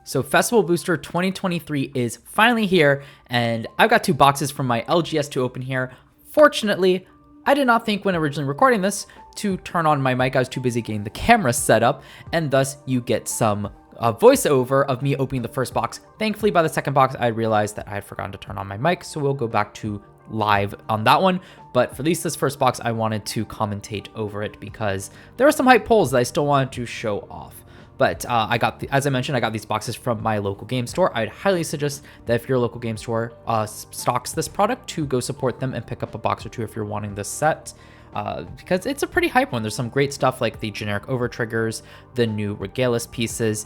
So Festival Booster 2023 is finally here, and I've got 2 boxes from my LGS to open here. Fortunately, I did not think when originally recording this to turn on my mic. I was too busy getting the camera set up, and thus you get some voiceover of me opening the first box. Thankfully, by the second box, I realized that I had forgotten to turn on my mic, so we'll go back to live on that one. But for at least this first box, I wanted to commentate over it because there are some hype pulls that I still wanted to show off. But as I mentioned, I got these boxes from my local game store. I'd highly suggest that if your local game store stocks this product, to go support them and pick up a box or 2 if you're wanting this set. Because it's a pretty hype one. There's some great stuff like the generic over triggers, the new Regalis pieces,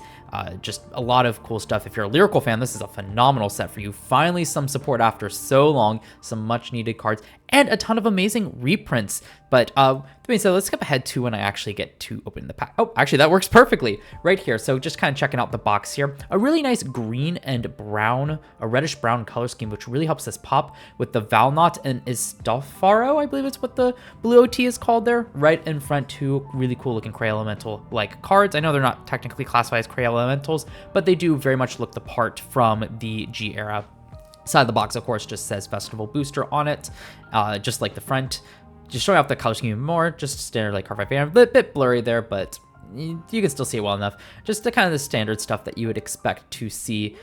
just a lot of cool stuff. If you're a lyrical fan, this is a phenomenal set for you. Finally, some support after so long, some much needed cards, and a ton of amazing reprints. But so let's skip ahead to when I actually get to open the pack. Oh, actually, that works perfectly right here. So just kind of checking out the box here. A really nice green and brown, a reddish brown color scheme, which really helps this pop with the Valnot and Istafaro, I believe it's what the blue OT is called there, right in front. 2 really cool looking Cray Elemental like cards. I know they're not technically classified as Cray Elementals, but they do very much look the part from the G era. Side of the box, of course, just says Festival Booster on it, just like the front. Just showing off the color scheme more, just standard like Cardfight banner. A bit blurry there, but you can still see it well enough. Just the kind of the standard stuff that you would expect to see.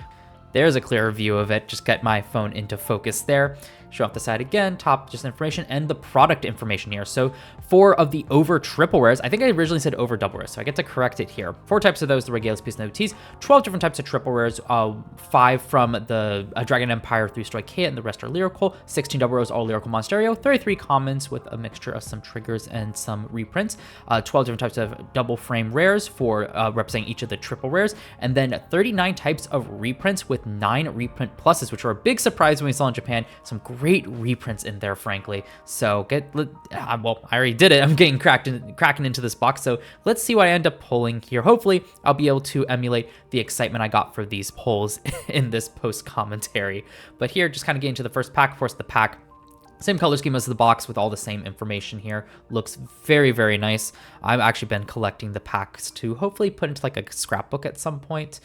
There's a clearer view of it. Just get my phone into focus there. Show off the side again, top just information and the product information here. So 4 of the over triple rares. I think I originally said over double rares, so I get to correct it here. 4 types of those, the Regalis piece and OTs, 12 different types of triple rares, 5 from the Dragon Empire, 3 Stoicheia, and the rest are lyrical, 16 double rares, all lyrical Monsterio, 33 commons with a mixture of some triggers and some reprints, 12 different types of double frame rares for representing each of the triple rares, and then 39 types of reprints with 9 reprint pluses, which were a big surprise when we saw in Japan. Some great reprints in there, frankly. So well, I already did it. I'm getting cracking into this box. So let's see what I end up pulling here. Hopefully, I'll be able to emulate the excitement I got for these pulls in this post commentary. But here, just kind of getting to the first pack. Of course, the pack. Same color scheme as the box with all the same information here. Looks very, very nice. I've actually been collecting the packs to hopefully put into like a scrapbook at some point.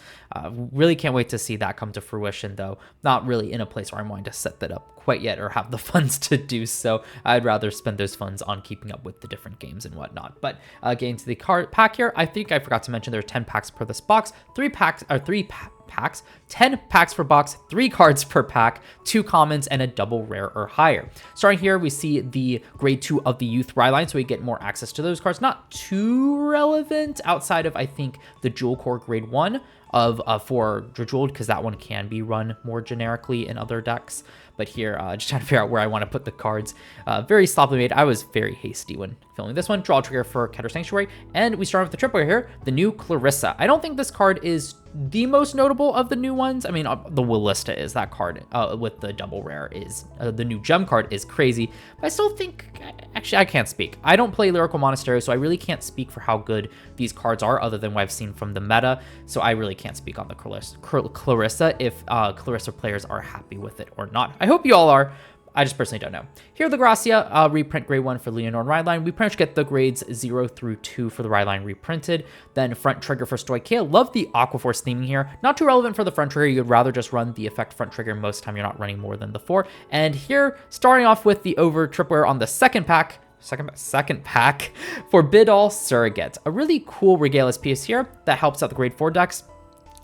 Really can't wait to see that come to fruition, though. Not really in a place where I'm wanting to set that up quite yet or have the funds to do so. I'd rather spend those funds on keeping up with the different games and whatnot. But getting to the card pack here, I think I forgot to mention there are 10 packs per this box. 10 packs per box, 3 cards per pack, 2 commons, and a double rare or higher. Starting here, we see the grade 2 of the Youth Rhyline, so we get more access to those cards. Not too relevant outside of, I think, the Jewel Core grade 1 for Dredgewald, because that one can be run more generically in other decks. But here, just trying to figure out where I want to put the cards. Very sloppily made. I was very hasty when filming this one. Draw a trigger for Keter Sanctuary. And we start with the triple here, the new Clarissa. I don't think this card is the most notable of the new ones. I mean, the Willista is that card with the double rare is the new gem card is crazy. But I still think, actually, I can't speak. I don't play Lyrical Monastery, so I really can't speak for how good these cards are other than what I've seen from the meta. So I really can't speak on the Clarissa if Clarissa players are happy with it or not. I hope you all are. I just personally don't know. Here, the Gracia reprint grade 1 for Leonore and Rhyline. We pretty much get the grades 0 through 2 for the Rhyline reprinted. Then front trigger for Stoicheia. Love the Aquaforce theming here. Not too relevant for the front trigger. You'd rather just run the effect front trigger. Most of the time, you're not running more than the 4. And here, starting off with the over tripware on the second pack for Bidall Surrogate. A really cool Regalis piece here that helps out the grade 4 decks.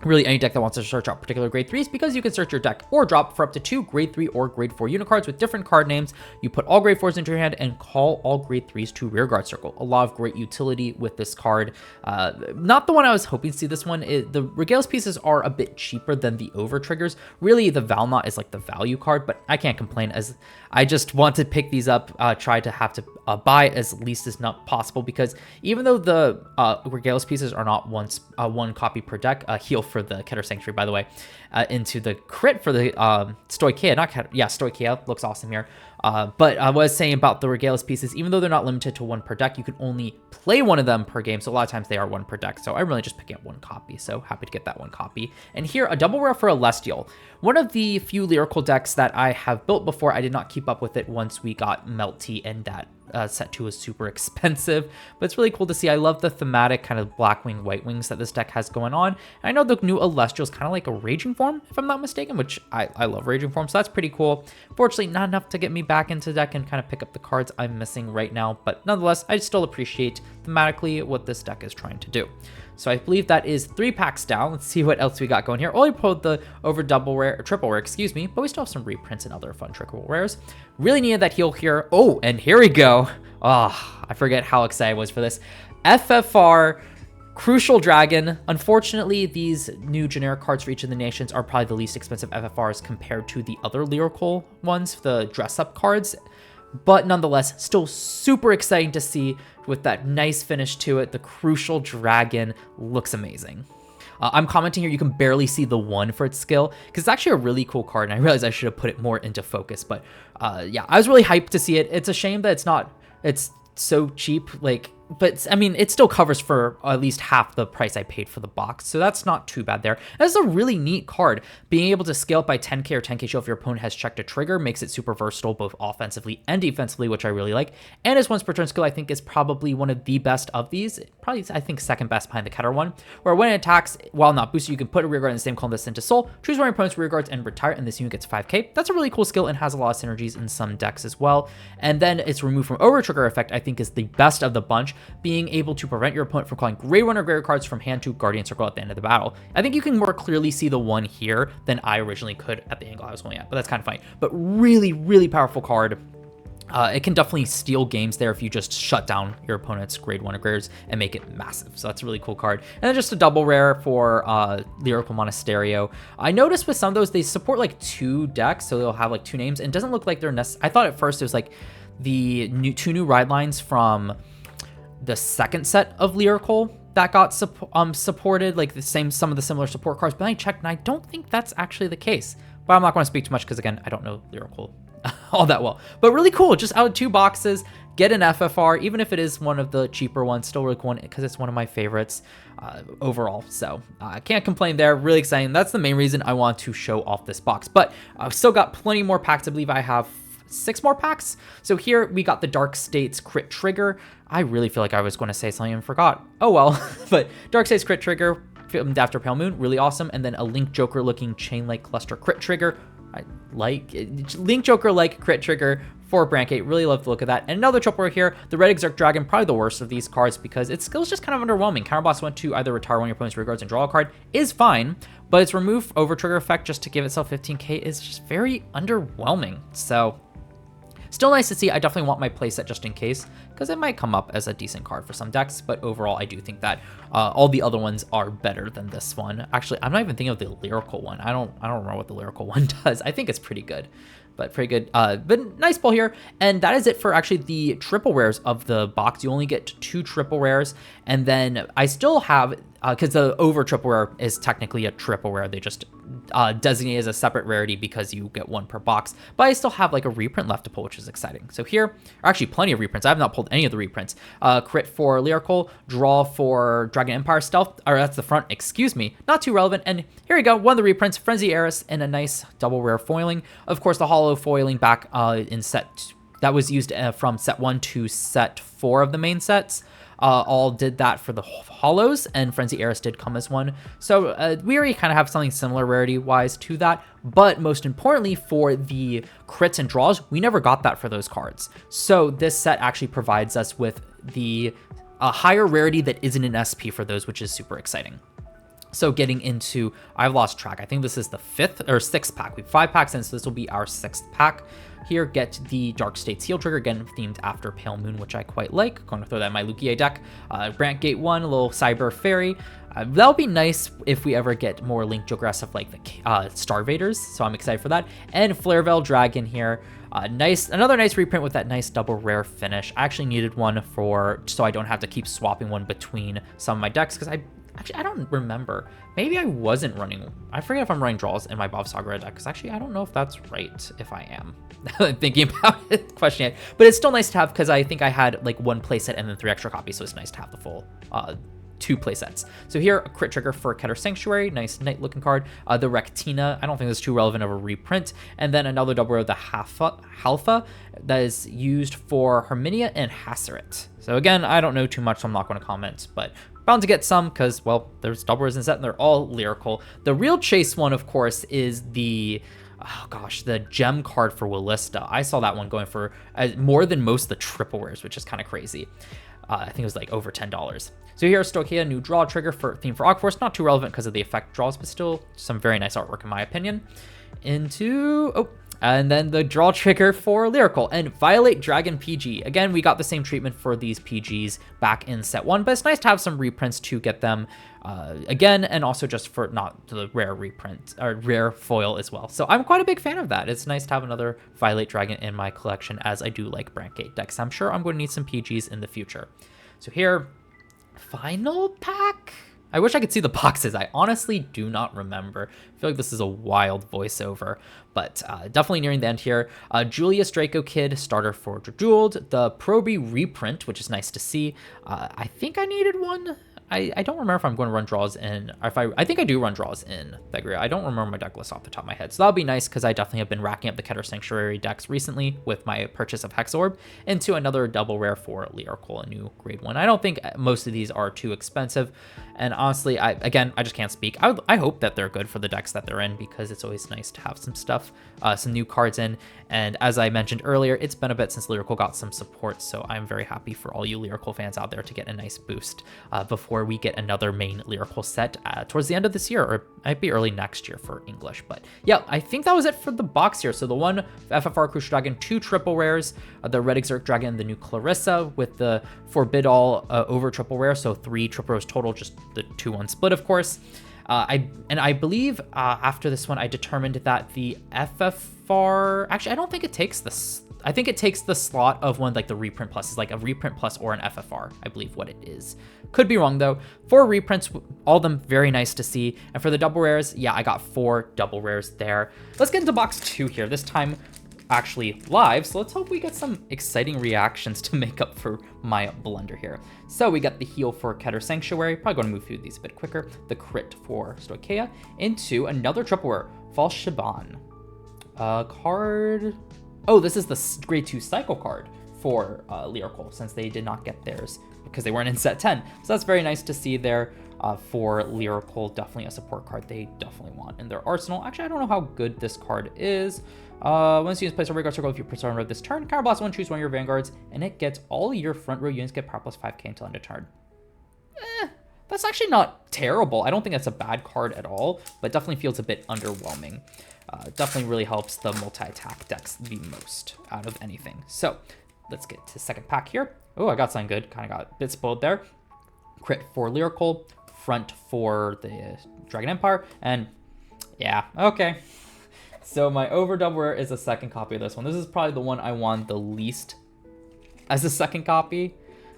Really, any deck that wants to search out particular grade 3s, because you can search your deck or drop for up to 2 grade 3 or grade 4 unit cards with different card names. You put all grade 4s into your hand and call all grade 3s to rearguard circle. A lot of great utility with this card. Not the one I was hoping to see this one. The Regalis pieces are a bit cheaper than the over triggers. Really, the Valnot is like the value card, but I can't complain as I just want to pick these up, try to have to buy as least as not possible, because even though the Regalis pieces are not one copy per deck, heal for the Keter Sanctuary, by the way, into the crit for the Stoicheia, Stoicheia looks awesome here. But I was saying about the Regalis pieces, even though they're not limited to one per deck, you can only play one of them per game. So a lot of times they are one per deck. So I'm really just picking up one copy. So happy to get that one copy. And here, a double rare for Celestial. One of the few lyrical decks that I have built before. I did not keep up with it once we got Melty, and that set 2 was super expensive, but it's really cool to see. I love the thematic kind of black wing, white wings that this deck has going on. And I know the new Celestial is kind of like a Raging Form, if I'm not mistaken, which I love Raging Form, so that's pretty cool. Fortunately, not enough to get me back into the deck and kind of pick up the cards I'm missing right now, but nonetheless, I still appreciate thematically what this deck is trying to do. So I believe that is 3 packs down. Let's see what else we got going here. Only pulled the over double rare, or triple rare, excuse me, but we still have some reprints and other fun triple rares. Really needed that heal here. Oh, and here we go. Oh, I forget how excited I was for this. FFR Crucial Dragon. Unfortunately, these new generic cards for each of the nations are probably the least expensive FFRs compared to the other lyrical ones, the dress-up cards. But nonetheless, still super exciting to see with that nice finish to it. The Crucial Dragon looks amazing. I'm commenting here, you can barely see the 1 for its skill, because it's actually a really cool card, and I realized I should have put it more into focus, but yeah, I was really hyped to see it. It's a shame that it's so cheap, like, but I mean, it still covers for at least half the price I paid for the box, so that's not too bad there. That's a really neat card. Being able to scale up by 10k or 10k shield if your opponent has checked a trigger makes it super versatile both offensively and defensively, which I really like. And his once per turn skill, I think, is probably one of the best of these. Probably, I think, second best behind the Keter one, where when it attacks, while not boosted, you can put a rear guard in the same column that's into Soul, choose one of your opponent's rear guards and retire, and this unit gets 5k. That's a really cool skill and has a lot of synergies in some decks as well. And then its removed from over trigger effect, I think, is the best of the bunch, being able to prevent your opponent from calling grade 1 or greater cards from hand to Guardian Circle at the end of the battle. I think you can more clearly see the 1 here than I originally could at the angle I was going at, but that's kind of funny. But really, really powerful card. It can definitely steal games there if you just shut down your opponent's grade 1 or graders and make it massive. So that's a really cool card. And then just a double rare for Lyrical Monasterio. I noticed with some of those, they support like 2 decks, so they'll have like 2 names, and it doesn't look like they're necessary. I thought at first it was like the two new ride lines from the second set of Lyrical that got supported, like some of the similar support cards, but I checked and I don't think that's actually the case. But I'm not going to speak too much because, again, I don't know Lyrical all that well. But really cool, just out of 2 boxes, get an FFR, even if it is one of the cheaper ones, still really cool because it's one of my favorites overall. So I can't complain there, really exciting. That's the main reason I want to show off this box. But I've still got plenty more packs. I believe I have 6 more packs. So here we got the Dark States Crit Trigger. I really feel like I was going to say something and forgot. Oh well, but Dark States Crit Trigger filmed after Pale Moon, really awesome. And then a Link Joker looking Chain Link Cluster Crit Trigger. I like Link Joker like Crit Trigger for Brancate. Really love the look of that. And another triple rare here, the Red Exarch Dragon, probably the worst of these cards because its skill is just kind of underwhelming. Counterboss went to either retire one of your opponent's rear guards and draw a card is fine, but its remove over trigger effect just to give itself 15k is just very underwhelming. So still nice to see. I definitely want my playset just in case, because it might come up as a decent card for some decks, but overall I do think that all the other ones are better than this one. Actually, I'm not even thinking of the Lyrical one. I don't remember what the Lyrical one does. I think it's pretty good, but pretty good. But nice pull here. And that is it for actually the triple rares of the box. You only get 2 triple rares, and then I still have, because the over triple rare is technically a triple rare, they just designate as a separate rarity because you get 1 per box, but I still have like a reprint left to pull, which is exciting. So here are actually plenty of reprints. I have not pulled any of the reprints. Crit for Lyrical, draw for Dragon Empire Stealth, or that's the front, excuse me, not too relevant. And here we go, one of the reprints, Frenzy Eris, and a nice double rare foiling. Of course, the hollow foiling back in set that was used from set 1 to set 4 of the main sets. All did that for the hollows, and Frenzy Eris did come as one. So we already kind of have something similar rarity-wise to that, but most importantly for the crits and draws, we never got that for those cards. So this set actually provides us with the higher rarity that isn't an SP for those, which is super exciting. So getting into, I've lost track. I think this is the 5th or 6th pack. We have 5 packs in, so this will be our 6th pack. Here, get the Dark States Heal Trigger, again themed after Pale Moon, which I quite like. Going to throw that in my Lugia deck. Brant Gate 1, a little Cyber Fairy. That'll be nice if we ever get more Link Joker stuff like the Starvaders, so I'm excited for that. And Flareveil Dragon here. Another nice reprint with that nice double rare finish. I actually needed one so I don't have to keep swapping one between some of my decks, because I don't remember. maybe I wasn't running. I forget if I'm running draws in my Bob Sagra deck, because actually I don't know if that's right, if I am. I'm thinking about it, questioning it. But it's still nice to have, because I think I had like 1 playset and then 3 extra copies, so it's nice to have the full 2 playsets. So here, a crit trigger for Keter Sanctuary, nice knight looking card. The Rectina, I don't think that's too relevant of a reprint. And then another double rare, the Halfa, that is used for Herminia and Hasseret. So again, I don't know too much, so I'm not going to comment, but bound to get some because, well, there's double rares in set and they're all lyrical. The real chase one, of course, is the the gem card for will+Dress. I saw that one going for more than most of the triple rares, which is kind of crazy. I think it was like over $10. So here, Stoicheia, new draw trigger for theme for Aquaforce. Not too relevant because of the effect draws, but still some very nice artwork in my opinion. And then the draw trigger for Lyrical and Violate Dragon PG. Again, we got the same treatment for these PGs back in set 1, but it's nice to have some reprints to get them again, and also just for not the rare reprint or rare foil as well. So I'm quite a big fan of that. It's nice to have another Violate Dragon in my collection, as I do like Brandgate decks. I'm sure I'm going to need some PGs in the future. So here, final pack. I wish I could see the boxes. I honestly do not remember. I feel like this is a wild voiceover, but definitely nearing the end here. Julius Draco Kid, starter for Jeweled. The Proby reprint, which is nice to see. I think I needed one. I don't remember if I'm going to run draws in, or if I think I do run draws in Thegria. I don't remember my deck list off the top of my head. So that'll be nice because I definitely have been racking up the Keter Sanctuary decks recently with my purchase of Hexorb into another double rare for Lyrical, a new grade 1. I don't think most of these are too expensive. And honestly, I just can't speak. I hope that they're good for the decks that they're in because it's always nice to have some stuff, some new cards in. And as I mentioned earlier, it's been a bit since Lyrical got some support. So I'm very happy for all you Lyrical fans out there to get a nice boost before we get another main Lyrical set towards the end of this year, or it might be early next year for English. But yeah, I think that was it for the box here. So the 1 FFR Crucial Dragon, 2 triple rares, the Red Exarch Dragon, the new Clarissa with the Forbid All over triple rare. So 3 triple rares total, just the 2-1 split, of course. I believe after this one, I determined that the FFR, actually, I don't think it takes this. I think it takes the slot of one like the reprint plus, is like a reprint plus or an FFR, I believe what it is. Could be wrong though. 4 reprints, all of them very nice to see. And for the double rares, yeah, I got 4 double rares there. Let's get into box 2 here. This time actually live, so let's hope we get some exciting reactions to make up for my blunder here. So we got the heal for Keter Sanctuary, probably going to move through these a bit quicker. The crit for Stoicheia into another triple rare, False Shaban. Card. Oh, this is the grade 2 cycle card for Lyrical, since they did not get theirs because they weren't in set 10. So that's very nice to see there for Lyrical. Definitely a support card they definitely want in their arsenal. Actually, I don't know how good this card is. Once you use place a Vanguard circle, if you press on road this turn, counterblast 1, choose one of your Vanguards, and it gets all your front row units get power plus 5k until end of turn. That's actually not terrible. I don't think that's a bad card at all, but definitely feels a bit underwhelming. Definitely really helps the multi-attack decks the most out of anything. So let's get to the second pack here. Oh, I got something good. Kind of got a bit spoiled there. Crit for Lyrical, front for the Dragon Empire, and yeah, okay. So my over double rare is a second copy of this one. This is probably the one I want the least as a second copy.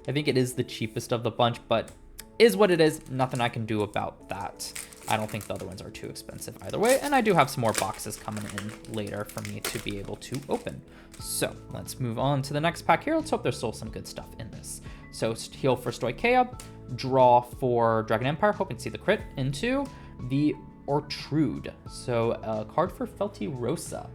I think it is the cheapest of the bunch, but is what it is. Nothing I can do about that. I don't think the other ones are too expensive either way. And I do have some more boxes coming in later for me to be able to open. So let's move on to the next pack here. Let's hope there's still some good stuff in this. So heal for Stoicheia, draw for Dragon Empire, hoping to see the crit into the Ortrude. So a card for Feltyrosa.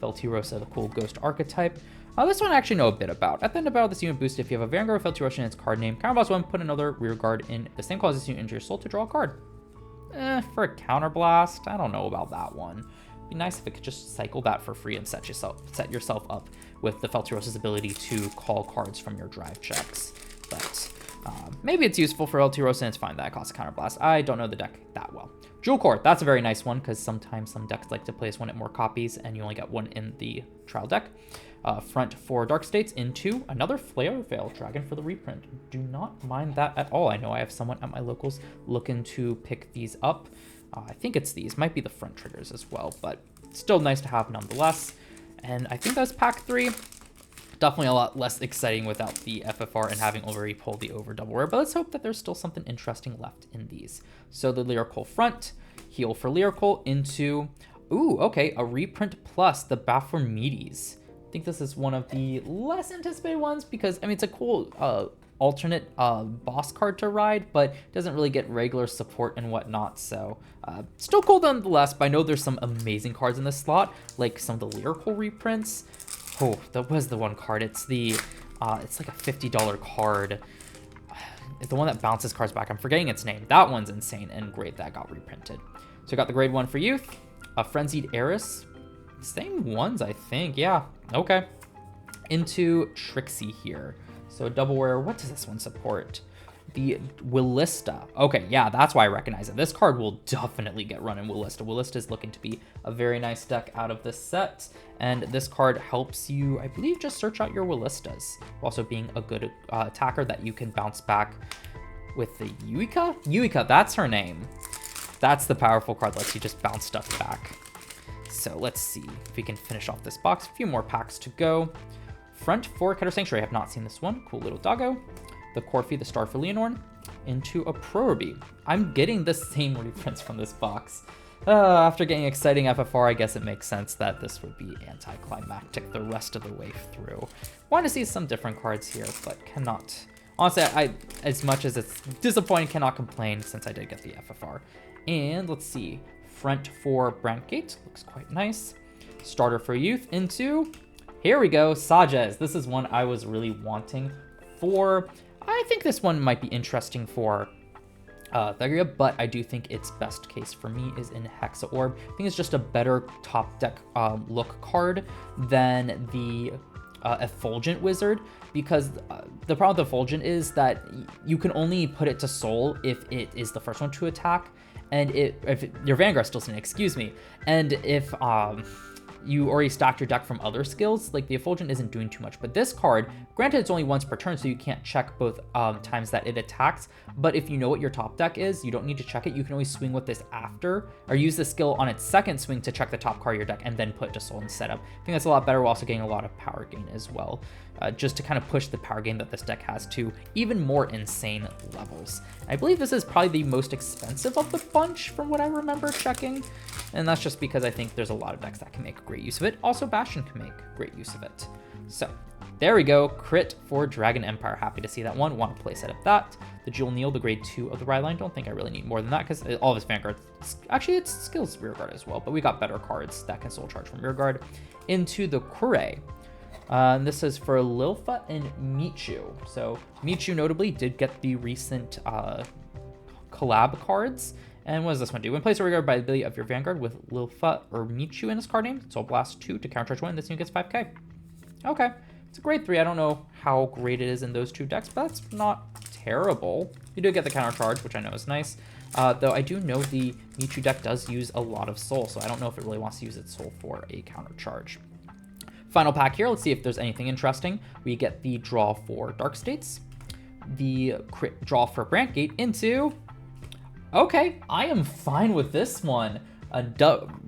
Feltyrosa, the cool ghost archetype. This one I actually know a bit about. At the end of battle, this unit boost if you have a Vanguard of Feltyrosa in its card name. Counterblast 1, put another rear guard in the same clause this unit into your soul to draw a card. For a counterblast, I don't know about that one. It'd be nice if it could just cycle that for free and set yourself up with the Feltyrosa's ability to call cards from your drive checks. But maybe it's useful for Feltyrosa and it's fine that it costs a counterblast. I don't know the deck that well. Jewel Core, that's a very nice one because sometimes some decks like to place one at more copies and you only get one in the trial deck. Front for Dark States into another Flare Veil Dragon for the reprint. Do not mind that at all. I know I have someone at my locals looking to pick these up. I think it's these. Might be the front triggers as well, but still nice to have nonetheless. And I think that's pack 3. Definitely a lot less exciting without the FFR and having already pulled the over double rare, but let's hope that there's still something interesting left in these. So the Lyrical front, heal for Lyrical into, ooh, okay, a reprint plus the Baphometes. I think this is one of the less anticipated ones because, I mean, it's a cool alternate boss card to ride, but doesn't really get regular support and whatnot, so still cool nonetheless. But I know there's some amazing cards in this slot, like some of the Lyrical reprints. Oh, that was the one card. It's the, it's like a $50 card. It's the one that bounces cards back. I'm forgetting its name. That one's insane and great that got reprinted. So I got the grade 1 for youth, a Frenzied Eris. Same ones, I think. Yeah, okay. Into Trixie here. So double rare, what does this one support? The Willista. Okay, yeah, that's why I recognize it. This card will definitely get run in Willista. Willista is looking to be a very nice deck out of this set. And this card helps you, I believe, just search out your Willistas. Also being a good attacker that you can bounce back with the Yuika? Yuika, that's her name. That's the powerful card that lets you just bounce stuff back. So let's see if we can finish off this box. A few more packs to go. Front for Keter Sanctuary. I have not seen this one. Cool little doggo. The Corphi, the Star for Leonorn, into a Proruby. I'm getting the same reprints from this box. After getting exciting FFR, I guess it makes sense that this would be anticlimactic the rest of the way through. Want to see some different cards here, but cannot. Honestly, as much as it's disappointing, cannot complain since I did get the FFR. And let's see. Front for Brantgate. Looks quite nice. Starter for Youth into... Here we go, Sages. This is one I was really wanting for... I think this one might be interesting for Thagria, but I do think its best case for me is in Hexa Orb. I think it's just a better top deck look card than the Effulgent Wizard, because the problem with Effulgent is that you can only put it to Soul if it is the first one to attack, and if your Vanguard still sitting, excuse me, and if you already stacked your deck from other skills, like the Effulgent isn't doing too much. But this card, granted it's only once per turn, so you can't check both times that it attacks, but if you know what your top deck is, you don't need to check it. You can always swing with this after, or use the skill on its second swing to check the top card of your deck and then put it to Soul instead of. I think that's a lot better while also getting a lot of power gain as well, just to kind of push the power gain that this deck has to even more insane levels. I believe this is probably the most expensive of the bunch from what I remember checking, and that's just because I think there's a lot of decks that can make great use of it. Also, Bastion can make great use of it. So there we go, crit for Dragon Empire. Happy to see that one. Want to play set up that. The Jewel Neal, the grade 2 of the ride line. Don't think I really need more than that because all of his Vanguard, actually it's skills rearguard as well, but we got better cards that can soul charge from rearguard. Into the Kure. This is for Lilfa and Michu. So Michu notably did get the recent collab cards. And what does this one do? When placed a rearguard by the ability of your Vanguard with Lilfa or Michu in his card name, Soul Blast 2 to countercharge 1, this unit gets 5k. Okay, it's a grade 3. I don't know how great it is in those two decks, but that's not terrible. You do get the countercharge, which I know is nice. Though I do know the Michu deck does use a lot of Soul, so I don't know if it really wants to use its Soul for a countercharge. Final pack here, let's see if there's anything interesting. We get the draw for Dark States, the crit draw for Brantgate into... Okay, I am fine with this one. A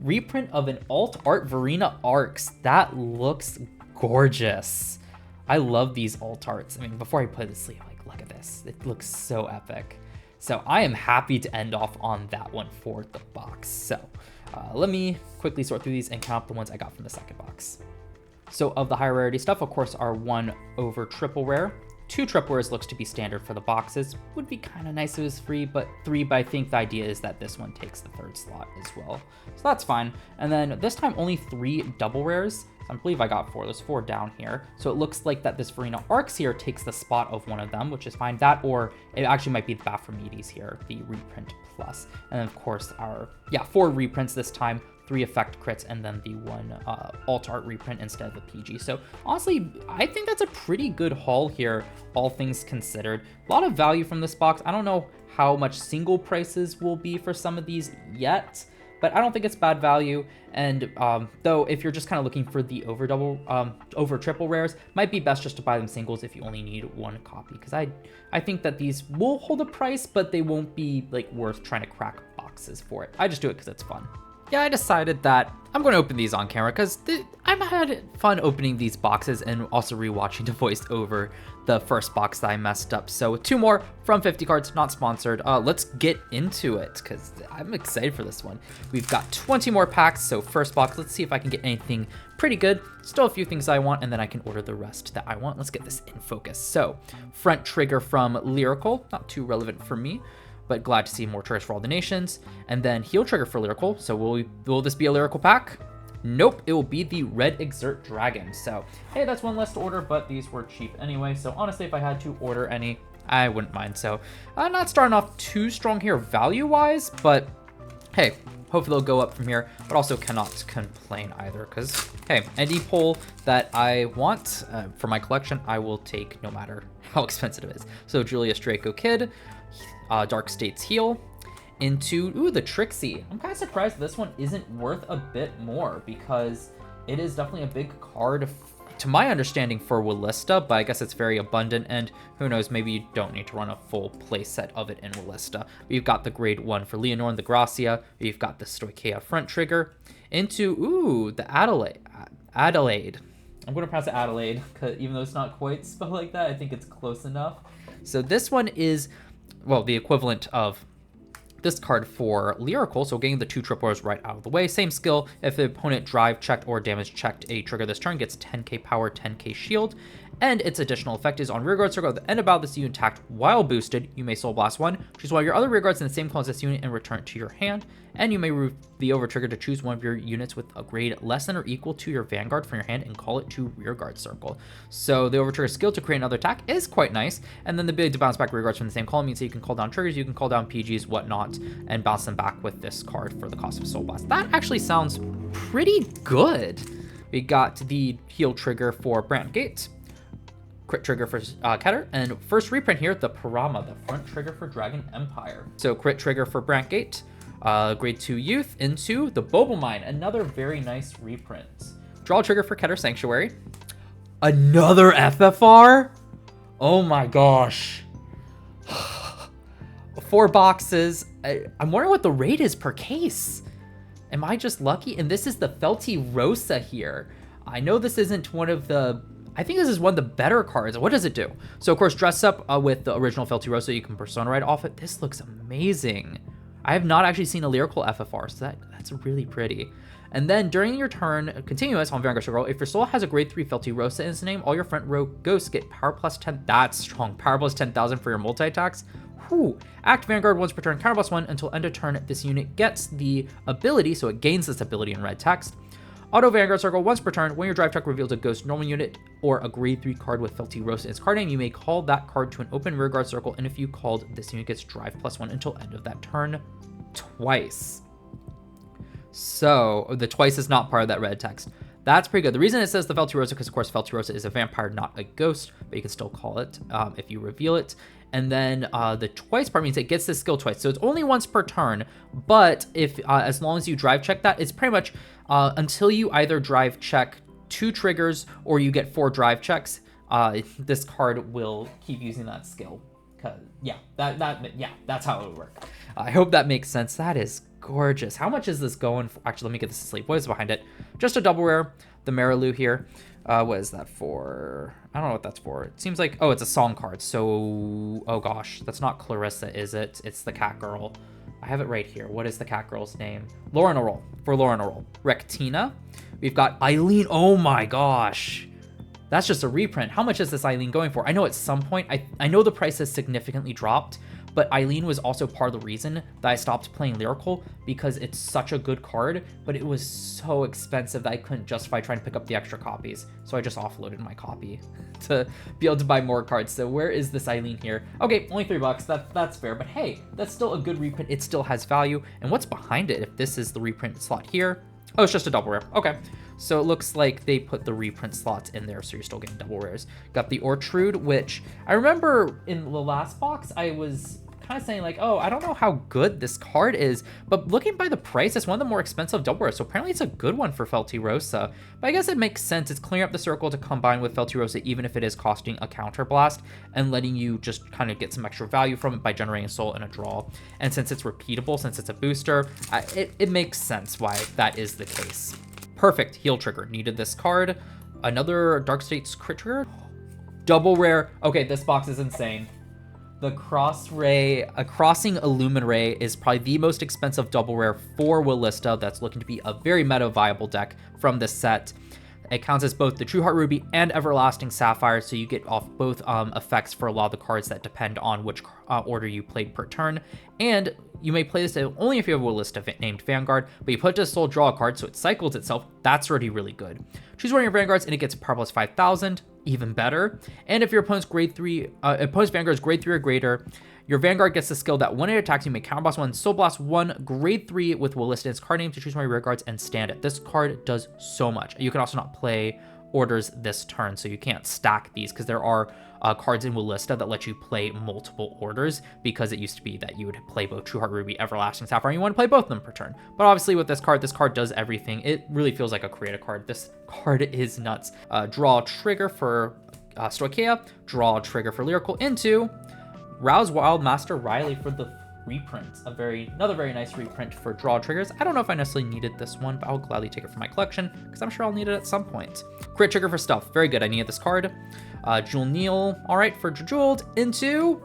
reprint of an alt art Verena Arcs. That looks gorgeous. I love these alt arts. I mean, before I put it to sleep, like, look at this. It looks so epic. So I am happy to end off on that one for the box. So let me quickly sort through these and count up the ones I got from the second box. So of the higher rarity stuff, of course, are 1 over triple rare. 2 triple rares looks to be standard for the boxes. Would be kind of nice if it was free, but 3, but I think the idea is that this one takes the 3rd slot as well. So that's fine. And then this time only 3 double rares. So I believe I got 4. There's 4 down here. So it looks like that this Verena Arcs here takes the spot of one of them, which is fine. That, or it actually might be the Baphometes here, the reprint plus. And then of course our, 4 reprints this time. 3 effect crits, and then the 1 alt art reprint instead of the PG. So honestly, I think that's a pretty good haul here, all things considered. A lot of value from this box. I don't know how much single prices will be for some of these yet, but I don't think it's bad value. And though if you're just kind of looking for the over triple rares, might be best just to buy them singles if you only need 1 copy, because I think that these will hold a price, but they won't be like worth trying to crack boxes for it. I just do it because it's fun. yeah, I decided that I'm going to open these on camera because I've had fun opening these boxes and also rewatching to voice over the first box that I messed up. So 2 more from 50 cards, not sponsored. Let's get into it because I'm excited for this one. We've got 20 more packs. So first box, let's see if I can get anything pretty good. Still a few things I want, and then I can order the rest that I want. Let's get this in focus. So front trigger from Lyrical, not too relevant for me, but glad to see more triggers for all the nations. And then heel trigger for Lyrical. So will this be a Lyrical pack? Nope, it will be the Red Exert Dragon. So, hey, that's one less to order, but these were cheap anyway. So honestly, if I had to order any, I wouldn't mind. So I'm not starting off too strong here value-wise, but hey, hopefully they'll go up from here, but also cannot complain either because, hey, any pull that I want for my collection, I will take no matter how expensive it is. So Julius Draco Kid, Dark States Heal, into, ooh, the Trixie. I'm kind of surprised this one isn't worth a bit more because it is definitely a big card, to my understanding, for Willista, but I guess it's very abundant, and who knows, maybe you don't need to run a full play set of it in Willista. We've got the grade 1 for Leonore and the Gracia. We've got the Stoicheia front trigger into, ooh, the Adelaide. I'm going to pronounce it Adelaide, because even though it's not quite spelled like that, I think it's close enough. So this one is, well, the equivalent of this card for Lyrical, so getting the 2 triplers right out of the way. Same skill, if the opponent drive checked or damage checked a trigger this turn, gets 10k power, 10k shield, and its additional effect is on rearguard circle at the end of battle this unit attacked while boosted, you may Soul Blast 1, choose one of your other rearguards in the same color as this unit and return it to your hand, and you may remove the over trigger to choose one of your units with a grade less than or equal to your Vanguard from your hand and call it to rearguard circle. So the over trigger skill to create another attack is quite nice, and then the ability to bounce back rearguards from the same column means that you can call down triggers, you can call down PGs, whatnot, and bounce them back with this card for the cost of Soul Blast. That actually sounds pretty good. We got the heal trigger for Brandgate, crit trigger for Keter, and first reprint here, the Parama, the front trigger for Dragon Empire. So crit trigger for Brandgate, grade 2 youth into the Bobomine, another very nice reprint. Draw trigger for Keter Sanctuary, another FFR. Oh my gosh. 4 boxes. I'm wondering what the rate is per case. Am I just lucky? And this is the Felty-Rosa here. I know this isn't one of the, I think this is one of the better cards. What does it do? So of course, dress up with the original Felty-Rosa. You can Persona Ride off it. This looks amazing. I have not actually seen a Lyrical FFR, so that's really pretty. And then during your turn, continuous on Vanguard Circle, if your soul has a grade 3 Felty-Rosa in its name, all your front row ghosts get power plus 10. That's strong. Power plus 10,000 for your multi-attacks. Whew. Act Vanguard once per turn, counter plus 1 until end of turn. This unit gets the ability, so it gains this ability in red text. Auto Vanguard Circle once per turn. When your drive check reveals a ghost normal unit or a grade 3 card with Felty-Rosa in its card name, you may call that card to an open rearguard circle, and if you called, this unit gets drive plus 1 until end of that turn twice. So the twice is not part of that red text. That's pretty good. The reason it says the Felty-Rosa, because of course Felty-Rosa is a vampire, not a ghost, but you can still call it if you reveal it. And then the twice part means it gets this skill twice. So it's only once per turn, but if as long as you drive check that, it's pretty much until you either drive check 2 triggers or you get 4 drive checks, this card will keep using that skill. Yeah, that's how it would work. I hope that makes sense. That is gorgeous. How much is this going for? Actually, let me get this to sleep. What is behind it? Just a double rare, the Marilu here. What is that for? I don't know what that's for. It seems like, oh, it's a song card. So, oh gosh, that's not Clarissa, is it? It's the cat girl. I have it right here. What is the cat girl's name? Lauren Orol, for Lauren Orol. Rectina. We've got Eileen. Oh my gosh. That's just a reprint. How much is this Eileen going for? I know at some point, I know the price has significantly dropped, but Eileen was also part of the reason that I stopped playing Lyrical, because it's such a good card, but it was so expensive that I couldn't justify trying to pick up the extra copies. So I just offloaded my copy to be able to buy more cards. So where is this Eileen here? Okay, only $3. That's fair, but hey, that's still a good reprint. It still has value. And what's behind it? If this is the reprint slot here, oh, it's just a double rare. Okay. So it looks like they put the reprint slots in there, so you're still getting double rares. Got the Ortrude, which I remember in the last box, I was kind of saying like, oh, I don't know how good this card is, but looking by the price, it's one of the more expensive double rares, so apparently it's a good one for Feltyrosa. But I guess it makes sense. It's clearing up the circle to combine with Feltyrosa, even if it is costing a counterblast, and letting you just kind of get some extra value from it by generating a soul and a draw. And since it's repeatable, since it's a booster, it makes sense why that is the case. Perfect. Heal trigger. Needed this card. Another Dark States crit trigger. Double rare. Okay, this box is insane. The Crossing Illuminray is probably the most expensive double rare for will+Dress that's looking to be a very meta viable deck from this set. It counts as both the True Heart Ruby and Everlasting Sapphire, so you get off both effects for a lot of the cards that depend on which order you played per turn. And you may play this only if you have a will+Dress named Vanguard, but you put this soul, draw a card, so it cycles itself. That's already really good. Choose one of your Vanguards and it gets power plus 5,000, even better. And if your opponent's Vanguard is grade 3 or greater, your Vanguard gets the skill that when it attacks, you may counterblast 1, soul blast 1, grade 3 with will+Dress in its card name to choose one of your rear guards and stand it. This card does so much. You can also not play orders this turn, so you can't stack these because there are cards in will+Dress that let you play multiple orders, because it used to be that you would play both True Heart Ruby, Everlasting Sapphire, and you want to play both of them per turn. But obviously with this card does everything. It really feels like a creative card. This card is nuts. Draw trigger for Stoicheia, draw trigger for Lyrical into Rouse Wild Master Riley for the reprint. Another very nice reprint for draw triggers. I don't know if I necessarily needed this one, but I'll gladly take it for my collection because I'm sure I'll need it at some point. Crit trigger for Stuff. Very good. I needed this card. Jewel Neal. All right, for Jeweled into...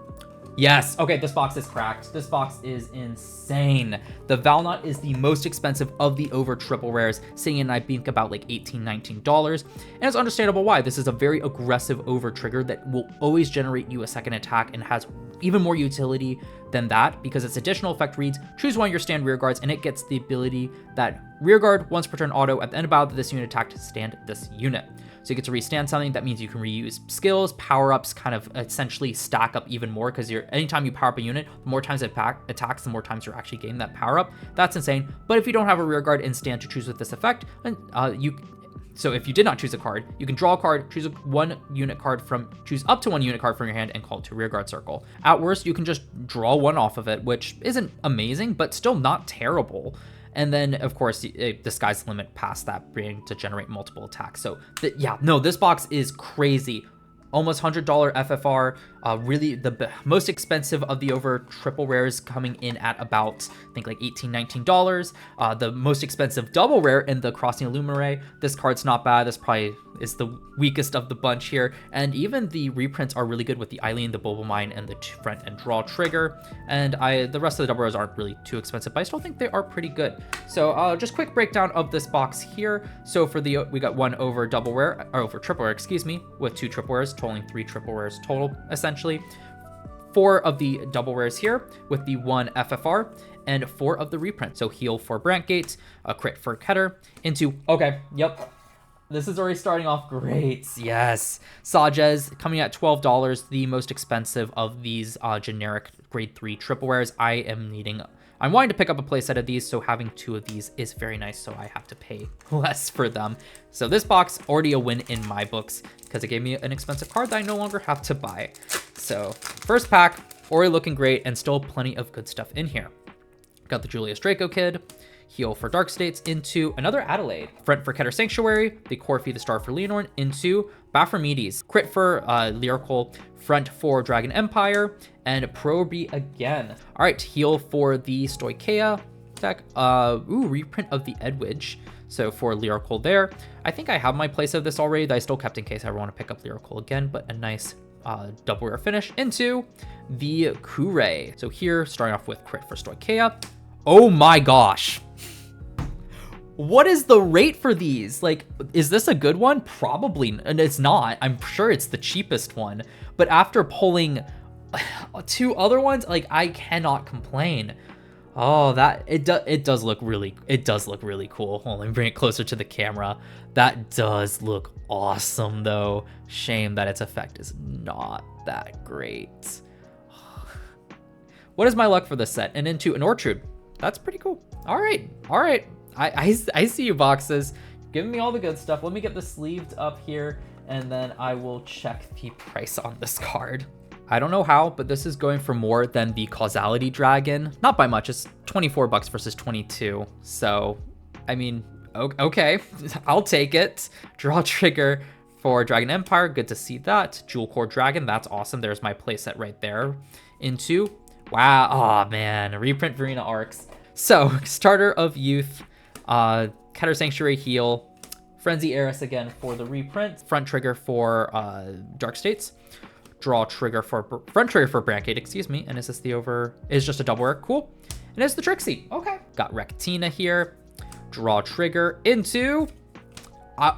Yes. Okay, this box is cracked. This box is insane. The Valnut is the most expensive of the over triple rares, sitting in, I think, about like $18, $19. And it's understandable why. This is a very aggressive over trigger that will always generate you a second attack and has even more utility than that, because its additional effect reads, choose one of your stand rear guards, and it gets the ability that rear guard once per turn auto at the end of battle that this unit attacked to stand this unit. So you get to restand something. That means you can reuse skills, power-ups, kind of essentially stack up even more, because anytime you power up a unit, the more times it attacks, the more times you're actually getting that power-up. That's insane. But if you don't have a rear guard and stand to choose with this effect, so if you did not choose a card, you can draw a card, choose up to one unit card from your hand and call it to rear guard circle. At worst, you can just draw one off of it, which isn't amazing, but still not terrible. And then, of course, the sky's the limit past that, being to generate multiple attacks. So, this box is crazy. Almost $100 FFR, really the most expensive of the over triple rares, coming in at about, I think, like $18, $19. The most expensive double rare in the Crossing Illuminray. This card's not bad. This probably is the weakest of the bunch here. And even the reprints are really good with the Eileen, the Bulba Mine, and the front and draw trigger. And the rest of the double rares aren't really too expensive, but I still think they are pretty good. So just quick breakdown of this box here. So for we got one over double rare, or over triple rare, excuse me, with 2 triple rares, totaling 3 triple rares total, essentially. 4 of the double rares here with the 1 FFR, and 4 of the reprint. So heal for Brantgate, a crit for Keter, into, okay, yep. This is already starting off great. Yes. Sajez coming at $12, the most expensive of these generic grade 3 triple rares. I'm wanting to pick up a playset of these, so having 2 of these is very nice, so I have to pay less for them. So this box, already a win in my books, because it gave me an expensive card that I no longer have to buy. So first pack, already looking great, and still plenty of good stuff in here. Got the Julius Draco Kid, heal for Dark States, into another Adelaide, front for Keter Sanctuary, the Corfi the Star for Leonore, into Baphomedes, crit for Lyrical, front for Dragon Empire, and Proby again. All right, heal for the Stoicheia deck. Reprint of the Edwidge. So for Lyrical there, I think I have my place of this already that I still kept in case I ever want to pick up Lyrical again, but a nice double rare finish into the Kure. So here, starting off with crit for Stoicheia. Oh my gosh. What is the rate for these? Like, is this a good one? Probably, and it's not. I'm sure it's the cheapest one. But after pulling 2 other ones, like, I cannot complain. Oh, it does look really cool. Hold on, let me bring it closer to the camera. That does look awesome, though. Shame that its effect is not that great. What is my luck for this set? And into an Orchard. That's pretty cool. All right. I see you, boxes. Giving me all the good stuff. Let me get this sleeved up here, and then I will check the price on this card. I don't know how, but this is going for more than the Causality Dragon. Not by much, it's 24 bucks versus 22. So, I mean, okay, I'll take it. Draw trigger for Dragon Empire, good to see that. Jewel Core Dragon, that's awesome. There's my playset right there. Into, wow, oh man, reprint Verena Arcs. So, Starter of Youth, Keter Sanctuary Heal, Frenzy Eris again for the reprint, front trigger for Dark States, draw trigger for front trigger for Brancade, excuse me, and is this the over? Is just a double rare, cool. And it's the Trixie, okay. Got Rectina here, draw trigger into,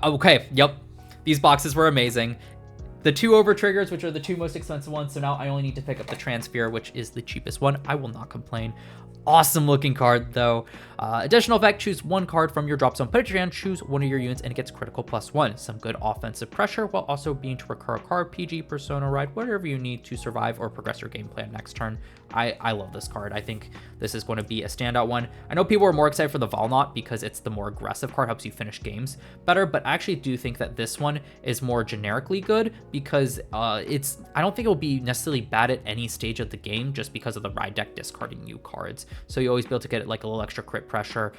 okay, yep. These boxes were amazing. The 2 over triggers, which are the 2 most expensive ones, so now I only need to pick up the Transfear, which is the cheapest one. I will not complain. Awesome looking card though. Additional effect, choose 1 card from your drop zone, put it in your hand, choose 1 of your units, and it gets critical +1. Some good offensive pressure while also being to recur a card, PG, Persona Ride, whatever you need to survive or progress your game plan next turn. I love this card. I think this is going to be a standout one. I know people are more excited for the Valnot because it's the more aggressive card, helps you finish games better, but I actually do think that this one is more generically good because I don't think it will be necessarily bad at any stage of the game just because of the Ride deck discarding you cards. So you always be able to get like a little extra crit pressure,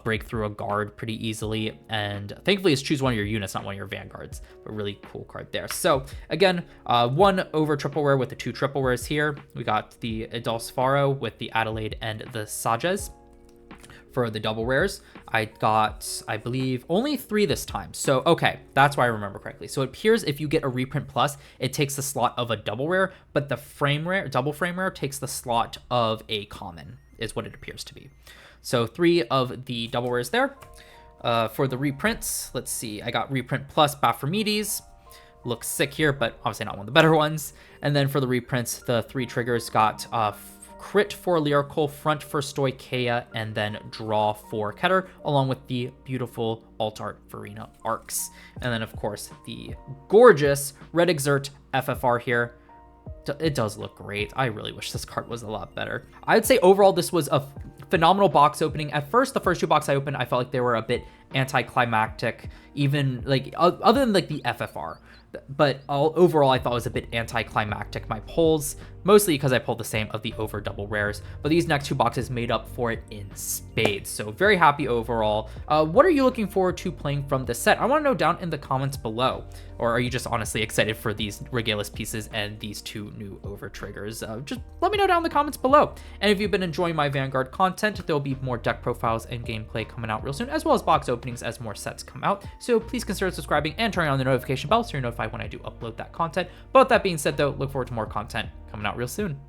break through a guard pretty easily, and thankfully it's choose 1 of your units, not 1 of your Vanguards. A really cool card there. So again, 1 over triple rare with the 2 triple rares here. We got the Idolsfaro with the Adelaide and the Sages. For the double rares, I got, I believe, only 3 this time. So, okay, that's why I remember correctly. So it appears if you get a reprint plus, it takes the slot of a double rare, but the frame rare, double frame rare takes the slot of a common, is what it appears to be. So 3 of the double rares there. For the reprints, let's see, I got reprint plus Baphometes. Looks sick here, but obviously not one of the better ones. And then for the reprints, the 3 triggers got crit for Lyrical, front for Stoicheia, and then draw for Keter, along with the beautiful alt art Verena Arcs. And then, of course, the gorgeous Red Exert FFR here. It does look great. I really wish this card was a lot better. I'd say overall, this was a phenomenal box opening. At first, the first 2 boxes I opened, I felt like they were a bit anticlimactic, even like other than like the FFR. But overall, I thought it was a bit anticlimactic, my pulls, mostly because I pulled the same of the over double rares. But these next 2 boxes made up for it in spades. So very happy overall. What are you looking forward to playing from this set? I want to know down in the comments below. Or are you just honestly excited for these Regalis pieces and these 2 new over triggers? Just let me know down in the comments below. And if you've been enjoying my Vanguard content, there'll be more deck profiles and gameplay coming out real soon, as well as box openings as more sets come out. So please consider subscribing and turning on the notification bell so you're notified when I do upload that content. But with that being said though, look forward to more content coming out real soon.